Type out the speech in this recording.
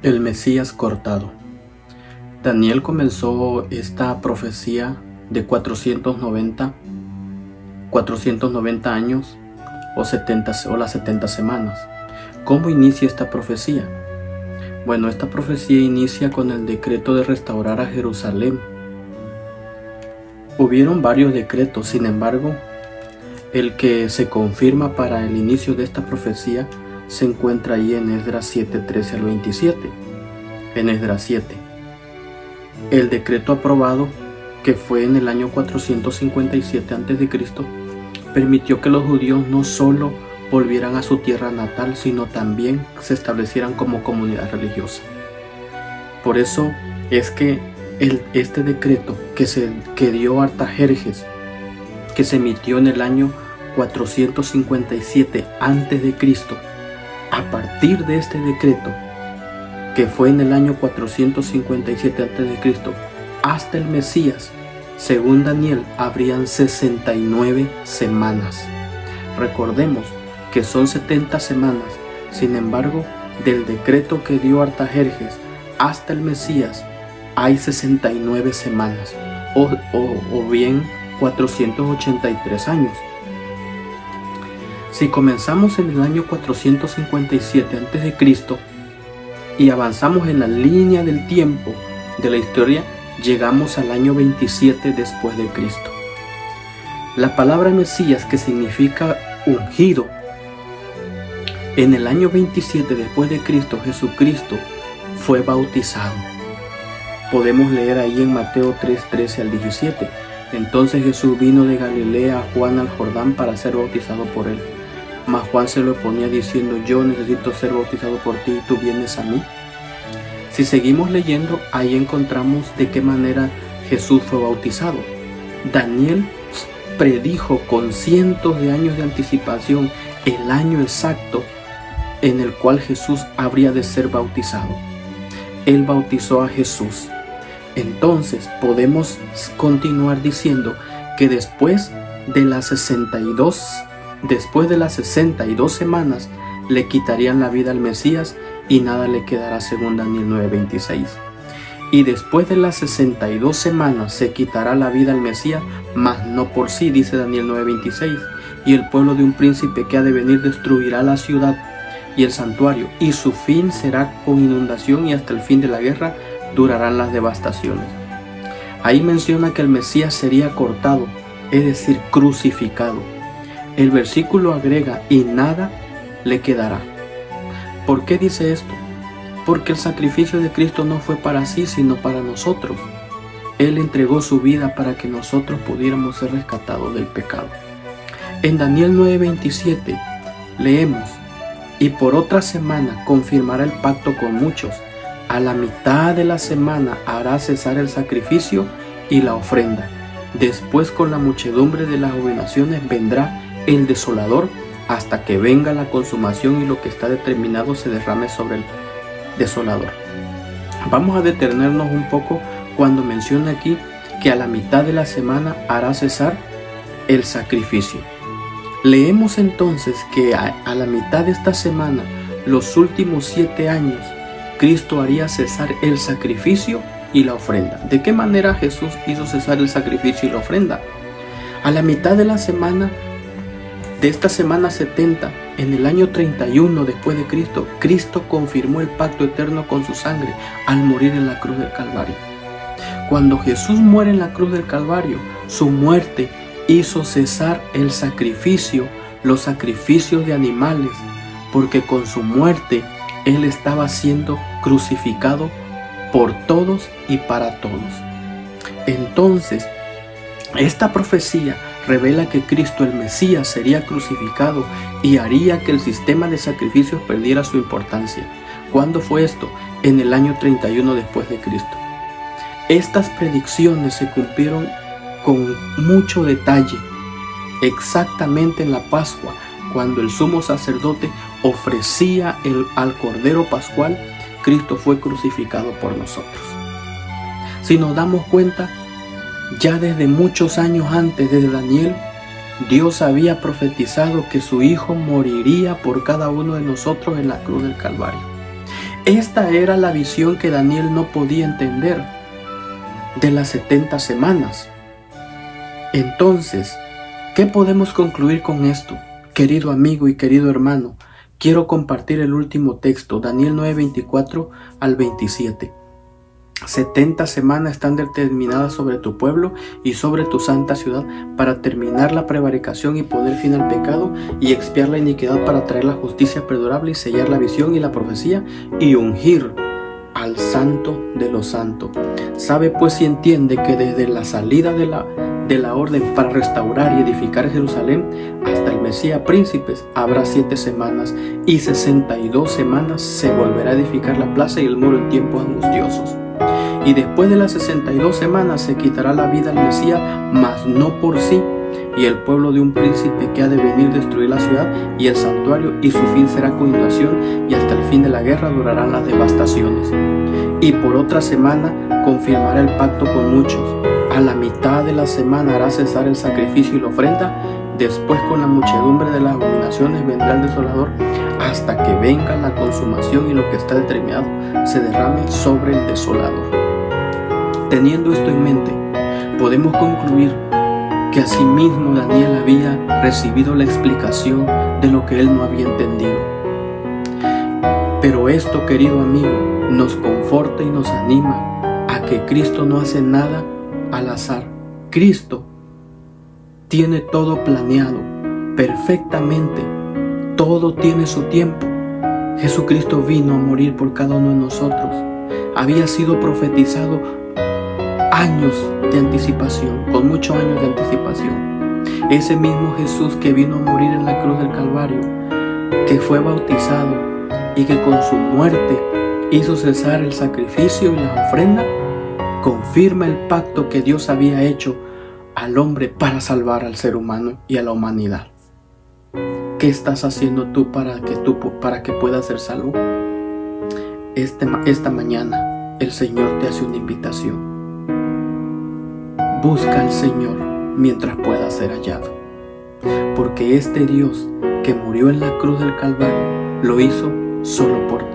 El Mesías cortado. Daniel comenzó esta profecía de 490 años o las 70 semanas. ¿Cómo inicia esta profecía? Bueno, esta profecía inicia con el decreto de restaurar a Jerusalén. Hubieron varios decretos, sin embargo, el que se confirma para el inicio de esta profecía se encuentra ahí en Esdras 7:13 al 27. En Esdras 7. El decreto aprobado, que fue en el año 457 a.C., permitió que los judíos no solo volvieran a su tierra natal, sino también se establecieran como comunidad religiosa. Por eso es que este decreto que dio Artajerjes, que se emitió en el año 457 a.C., a partir de este decreto, que fue en el año 457 a.C., hasta el Mesías, según Daniel, habrían 69 semanas. Recordemos que son 70 semanas, sin embargo, del decreto que dio Artajerjes hasta el Mesías, hay 69 semanas, o bien 483 años. Si comenzamos en el año 457 a.C. y avanzamos en la línea del tiempo de la historia, llegamos al año 27 después de Cristo. La palabra Mesías, que significa ungido, en el año 27 después de Cristo, Jesucristo fue bautizado. Podemos leer ahí en Mateo 3:13 al 17. Entonces Jesús vino de Galilea a Juan al Jordán para ser bautizado por él. Mas Juan se lo oponía diciendo: yo necesito ser bautizado por ti y tú vienes a mí. Si seguimos leyendo, ahí encontramos de qué manera Jesús fue bautizado. Daniel predijo con cientos de años de anticipación el año exacto en el cual Jesús habría de ser bautizado. Él bautizó a Jesús. Entonces podemos continuar diciendo que después de las 62 semanas le quitarían la vida al Mesías y nada le quedará, según Daniel 9:26. Y después de las 62 semanas se quitará la vida al Mesías, mas no por sí, dice Daniel 9:26. Y el pueblo de un príncipe que ha de venir destruirá la ciudad y el santuario, y su fin será con inundación, y hasta el fin de la guerra durarán las devastaciones. Ahí menciona que el Mesías sería cortado, es decir, crucificado. El versículo agrega: y nada le quedará. ¿Por qué dice esto? Porque el sacrificio de Cristo no fue para sí, sino para nosotros. Él entregó su vida para que nosotros pudiéramos ser rescatados del pecado. En Daniel 9:27 leemos: y por otra semana confirmará el pacto con muchos. A la mitad de la semana hará cesar el sacrificio y la ofrenda. Después, con la muchedumbre de las abominaciones, vendrá el desolador, hasta que venga la consumación y lo que está determinado se derrame sobre el desolador. Vamos a detenernos un poco cuando menciona aquí que a la mitad de la semana hará cesar el sacrificio. Leemos entonces que a la mitad de esta semana, los últimos 7 años, Cristo haría cesar el sacrificio y la ofrenda. ¿De qué manera Jesús hizo cesar el sacrificio y la ofrenda? A la mitad de la semana, de esta semana 70, en el año 31 después de Cristo, Cristo confirmó el pacto eterno con su sangre al morir en la cruz del Calvario. Cuando Jesús muere en la cruz del Calvario, su muerte hizo cesar el sacrificio, los sacrificios de animales, porque con su muerte Él estaba siendo crucificado por todos y para todos. Entonces, esta profecía revela que Cristo, el Mesías, sería crucificado y haría que el sistema de sacrificios perdiera su importancia. ¿Cuándo fue esto? En el año 31 después de Cristo. Estas predicciones se cumplieron con mucho detalle, exactamente en la Pascua, cuando el sumo sacerdote ofrecía al Cordero Pascual. Cristo fue crucificado por nosotros. Si nos damos cuenta, ya desde muchos años antes, desde Daniel, Dios había profetizado que su Hijo moriría por cada uno de nosotros en la cruz del Calvario. Esta era la visión que Daniel no podía entender de las 70 semanas. Entonces, ¿qué podemos concluir con esto? Querido amigo y querido hermano, quiero compartir el último texto, Daniel 9:24 al 27. 70 semanas están determinadas sobre tu pueblo y sobre tu santa ciudad para terminar la prevaricación y poner fin al pecado y expiar la iniquidad, para traer la justicia perdurable y sellar la visión y la profecía y ungir al santo de los santos. Sabe pues y entiende que desde la salida de la orden para restaurar y edificar Jerusalén hasta el Mesías príncipes habrá 7 semanas y 62 semanas se volverá a edificar la plaza y el muro en tiempos angustiosos. Y después de las 62 semanas se quitará la vida al Mesías, mas no por sí, y el pueblo de un príncipe que ha de venir destruir la ciudad y el santuario, y su fin será con inundación, y hasta el fin de la guerra durarán las devastaciones. Y por otra semana confirmará el pacto con muchos. A la mitad de la semana hará cesar el sacrificio y la ofrenda. Después, con la muchedumbre de las abominaciones, vendrá el desolador, hasta que venga la consumación y lo que está determinado se derrame sobre el desolador. Teniendo esto en mente, podemos concluir que asimismo Daniel había recibido la explicación de lo que él no había entendido. Pero esto, querido amigo, nos conforta y nos anima a que Cristo no hace nada al azar. Cristo tiene todo planeado perfectamente, todo tiene su tiempo. Jesucristo vino a morir por cada uno de nosotros. Había sido profetizado años de anticipación, con muchos años de anticipación. Ese mismo Jesús que vino a morir en la cruz del Calvario, que fue bautizado y que con su muerte hizo cesar el sacrificio y la ofrenda, confirma el pacto que Dios había hecho al hombre para salvar al ser humano y a la humanidad. ¿Qué estás haciendo tú para que puedas ser salvo? Esta mañana el Señor te hace una invitación. Busca al Señor mientras pueda ser hallado, porque este Dios que murió en la cruz del Calvario lo hizo solo por ti.